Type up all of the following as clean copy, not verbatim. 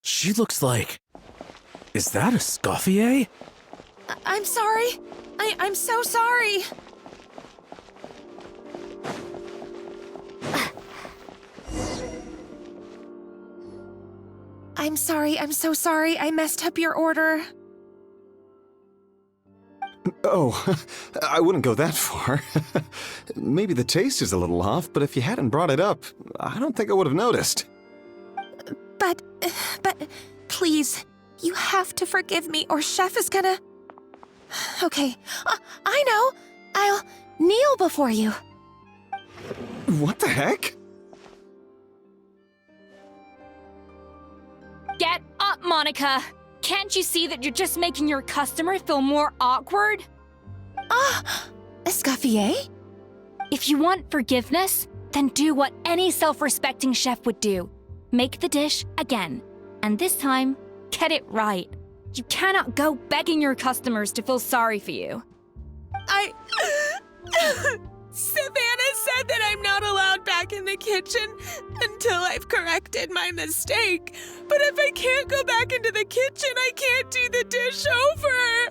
She looks like... Is that Escoffier? I'm sorry. I'm so sorry. I'm sorry. I'm so sorry. I messed up your order. Oh, I wouldn't go that far. Maybe the taste is a little off, but if you hadn't brought it up, I don't think I would have noticed. But, please, you have to forgive me or Chef is gonna... Okay, I know. I'll kneel before you. What the heck? Get up, Monica! Can't you see that you're just making your customer feel more awkward? Escoffier? If you want forgiveness, then do what any self-respecting chef would do. Make the dish again. And this time, get it right. You cannot go begging your customers to feel sorry for you. Savannah said that I'm not allowed back in the kitchen until I've corrected my mistake. But if I can't go back into the kitchen, I can't do the dish over.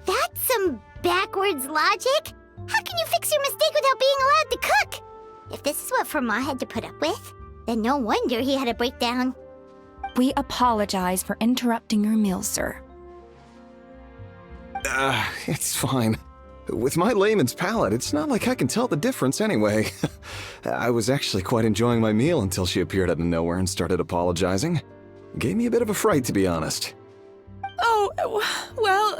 That's some backwards logic. How can you fix your mistake without being allowed to cook? If this is what Fermat had to put up with, then no wonder he had a breakdown. We apologize for interrupting your meal, sir. It's fine. With my layman's palate, it's not like I can tell the difference anyway. I was actually quite enjoying my meal until she appeared out of nowhere and started apologizing. Gave me a bit of a fright, to be honest. Oh, well,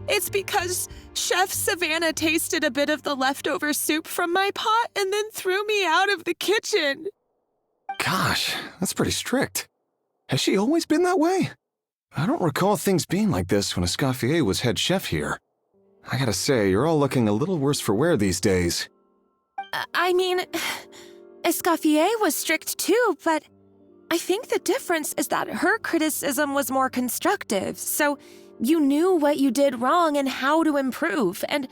it's because Chef Savannah tasted a bit of the leftover soup from my pot and then threw me out of the kitchen. Gosh, that's pretty strict. Has she always been that way? I don't recall things being like this when Escoffier was head chef here. I gotta say, you're all looking a little worse for wear these days. I mean, Escoffier was strict too, but I think the difference is that her criticism was more constructive, so you knew what you did wrong and how to improve, and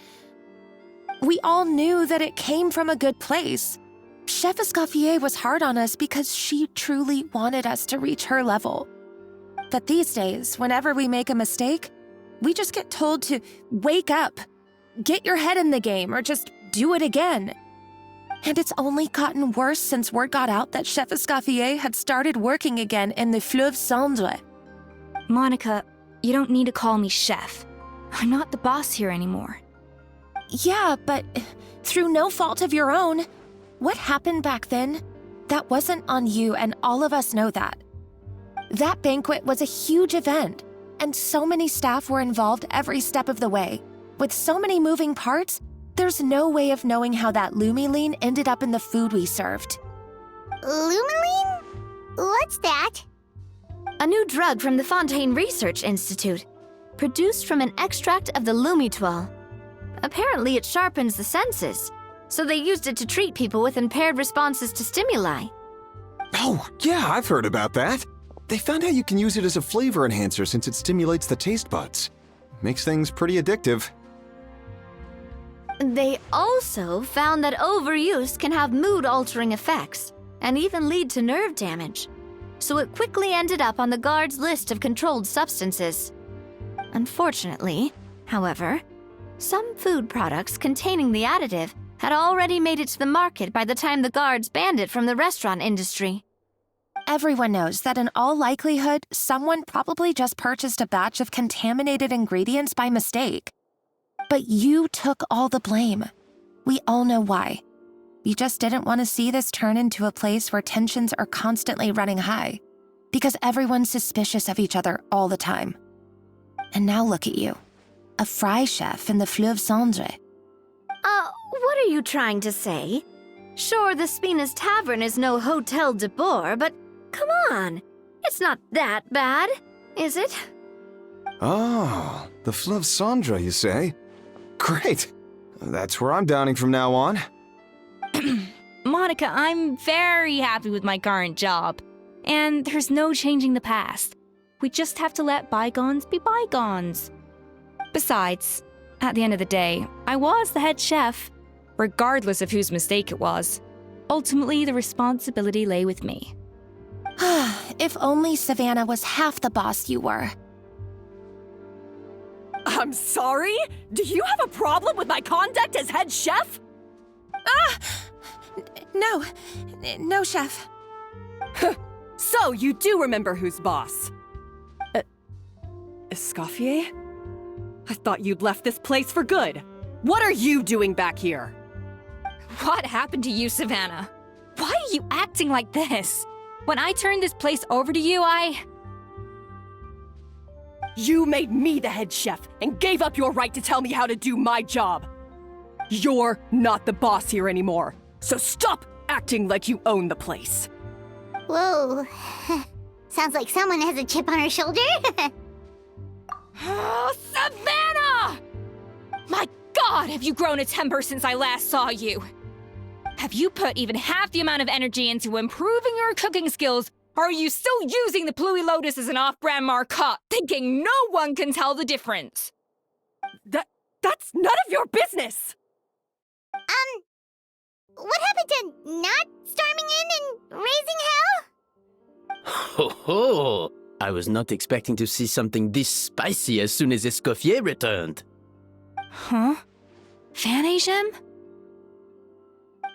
we all knew that it came from a good place. Chef Escoffier was hard on us because she truly wanted us to reach her level. But these days, whenever we make a mistake, we just get told to wake up, get your head in the game, or just do it again. And it's only gotten worse since word got out that Chef Escoffier had started working again in the Fleuve Cendre. Monica, you don't need to call me chef. I'm not the boss here anymore. Yeah, but through no fault of your own. What happened back then, that wasn't on you, and all of us know that. That banquet was a huge event, and so many staff were involved every step of the way. With so many moving parts, there's no way of knowing how that Lumiline ended up in the food we served. Lumiline? What's that? A new drug from the Fontaine Research Institute, produced from an extract of the Lumitoile. Apparently it sharpens the senses, so they used it to treat people with impaired responses to stimuli. Oh, yeah, I've heard about that. They found out you can use it as a flavor enhancer since it stimulates the taste buds. Makes things pretty addictive. They also found that overuse can have mood-altering effects and even lead to nerve damage. So it quickly ended up on the guards' list of controlled substances. Unfortunately, however, some food products containing the additive had already made it to the market by the time the guards banned it from the restaurant industry. Everyone knows that in all likelihood, someone probably just purchased a batch of contaminated ingredients by mistake. But you took all the blame. We all know why. You just didn't want to see this turn into a place where tensions are constantly running high, because everyone's suspicious of each other all the time. And now look at you, a fry chef in the Fleuve Cendre. What are you trying to say? Sure, the Spina's Tavern is no Hotel de Boer, but come on, it's not that bad, is it? Oh, the Fleuve Cendre, you say? Great. That's where I'm dining from now on. Monica, I'm very happy with my current job. And there's no changing the past. We just have to let bygones be bygones. Besides, at the end of the day, I was the head chef, regardless of whose mistake it was. Ultimately, the responsibility lay with me. If only Savannah was half the boss you were. I'm sorry? Do you have a problem with my conduct as head chef? No. No, Chef. So, you do remember who's boss? Escoffier? I thought you'd left this place for good. What are you doing back here? What happened to you, Savannah? Why are you acting like this? When I turned this place over to you, You made me the head chef and gave up your right to tell me how to do my job. You're not the boss here anymore, so stop acting like you own the place. Whoa. Sounds like someone has a chip on her shoulder. Oh, Savannah! My God, have you grown a temper since I last saw you? Have you put even half the amount of energy into improving your cooking skills, or are you still using the Pluie Lotus as an off-brand marcotte, thinking no one can tell the difference? That's none of your business! What happened to not storming in and raising hell? Ho ho! I was not expecting to see something this spicy as soon as Escoffier returned. Huh? Fan Asian?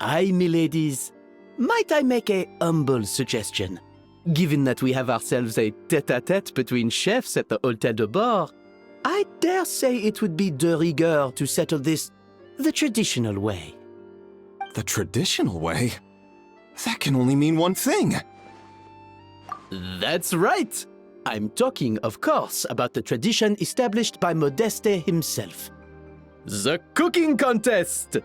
Aye, miladies. Might I make a humble suggestion? Given that we have ourselves a tête-à-tête between chefs at the Hôtel de Bord, I dare say it would be de rigueur to settle this the traditional way. The traditional way? That can only mean one thing. That's right! I'm talking, of course, about the tradition established by Modeste himself. The cooking contest!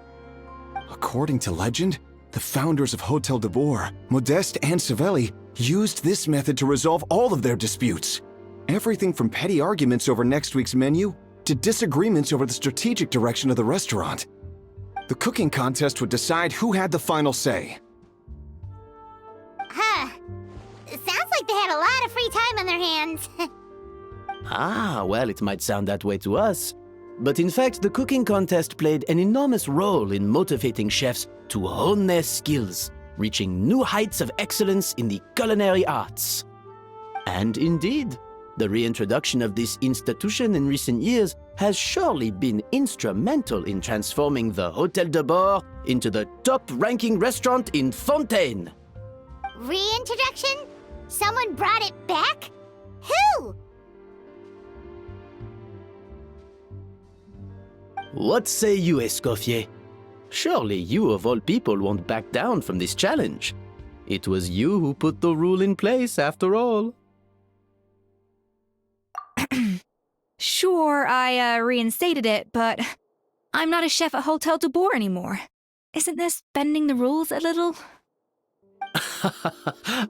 According to legend, the founders of Hôtel de Bord, Modeste and Savelli, used this method to resolve all of their disputes. Everything from petty arguments over next week's menu to disagreements over the strategic direction of the restaurant. The cooking contest would decide who had the final say. Huh. Sounds like they had a lot of free time on their hands. Ah, well, it might sound that way to us. But in fact, the cooking contest played an enormous role in motivating chefs to hone their skills, reaching new heights of excellence in the culinary arts. And indeed, the reintroduction of this institution in recent years has surely been instrumental in transforming the Hôtel de Bord into the top-ranking restaurant in Fontaine. Reintroduction? Someone brought it back? Who? What say you, Escoffier? Surely you of all people won't back down from this challenge. It was you who put the rule in place, after all. Sure, I reinstated it, but I'm not a chef at Hôtel de Bord anymore. Isn't this bending the rules a little?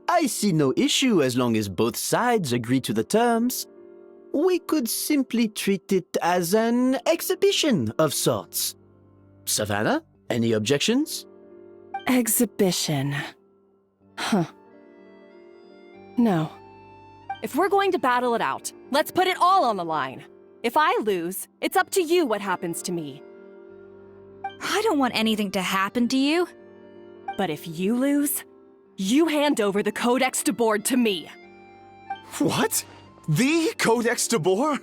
I see no issue as long as both sides agree to the terms. We could simply treat it as an exhibition of sorts. Savannah, any objections? Exhibition. Huh. No. If we're going to battle it out, let's put it all on the line. If I lose, it's up to you what happens to me. I don't want anything to happen to you. But if you lose, you hand over the Codex de Bord to me. What? The Codex de Bord?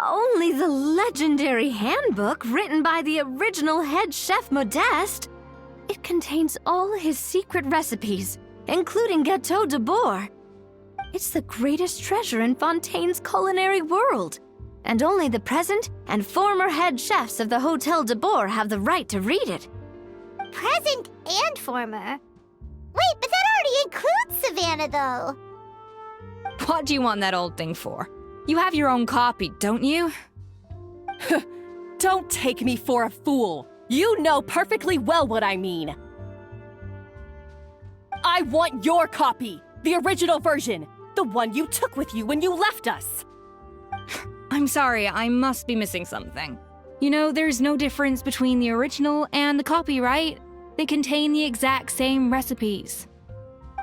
Only the legendary handbook written by the original head chef Modeste. It contains all his secret recipes, including Gâteau de Bord. It's the greatest treasure in Fontaine's culinary world, and only the present and former head chefs of the Hôtel de Bord have the right to read it. Present and former? Wait, but that already includes Savannah, though. What do you want that old thing for? You have your own copy, don't you? Don't take me for a fool. You know perfectly well what I mean. I want your copy, the original version, the one you took with you when you left us. I'm sorry, I must be missing something. You know, there's no difference between the original and the copy, right? They contain the exact same recipes.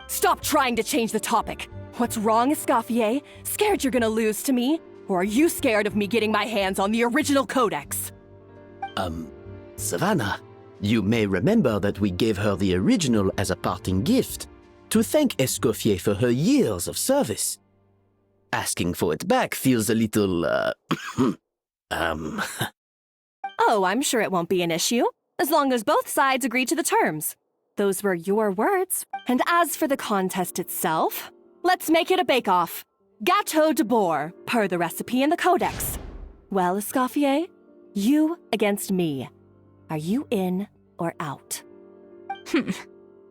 Stop trying to change the topic. What's wrong, Escoffier? Scared you're gonna lose to me? Or are you scared of me getting my hands on the original Codex? Savannah, you may remember that we gave her the original as a parting gift. to thank Escoffier for her years of service. Asking for it back feels a little, Oh, I'm sure it won't be an issue, as long as both sides agree to the terms. Those were your words. And as for the contest itself, let's make it a bake-off. Gâteau de Bourg, per the recipe in the Codex. Well, Escoffier, you against me. Are you in or out?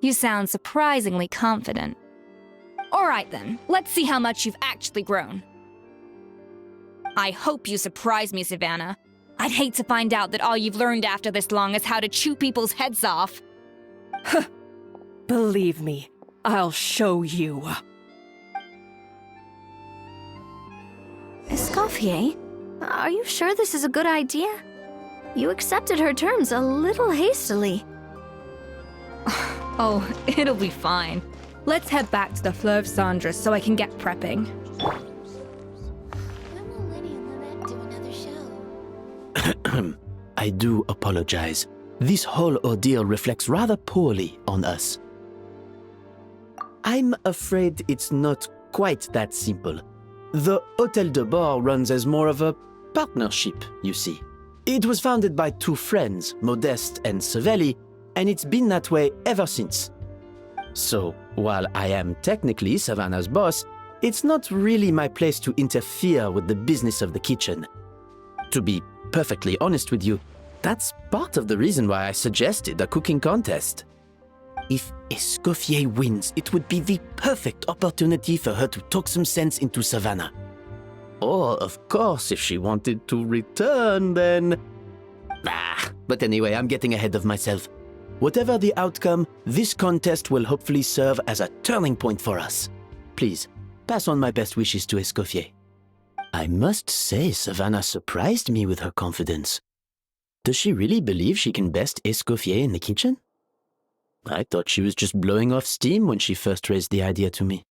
You sound surprisingly confident. All right then, let's see how much you've actually grown. I hope you surprise me, Savannah. I'd hate to find out that all you've learned after this long is how to chew people's heads off. Believe me, I'll show you. Escoffier, are you sure this is a good idea? You accepted her terms a little hastily. Oh, it'll be fine. Let's head back to the Fleuve Cendres so I can get prepping. When will Lenny and Lynette do another show? I do apologize. This whole ordeal reflects rather poorly on us. I'm afraid it's not quite that simple. The Hôtel de Bord runs as more of a partnership, you see. It was founded by two friends, Modeste and Savelli, and it's been that way ever since. So, while I am technically Savannah's boss, it's not really my place to interfere with the business of the kitchen. To be perfectly honest with you, that's part of the reason why I suggested a cooking contest. If Escoffier wins, it would be the perfect opportunity for her to talk some sense into Savannah. Or, of course, if she wanted to return, then... But anyway, I'm getting ahead of myself. Whatever the outcome, this contest will hopefully serve as a turning point for us. Please, pass on my best wishes to Escoffier. I must say, Savannah surprised me with her confidence. Does she really believe she can best Escoffier in the kitchen? I thought she was just blowing off steam when she first raised the idea to me.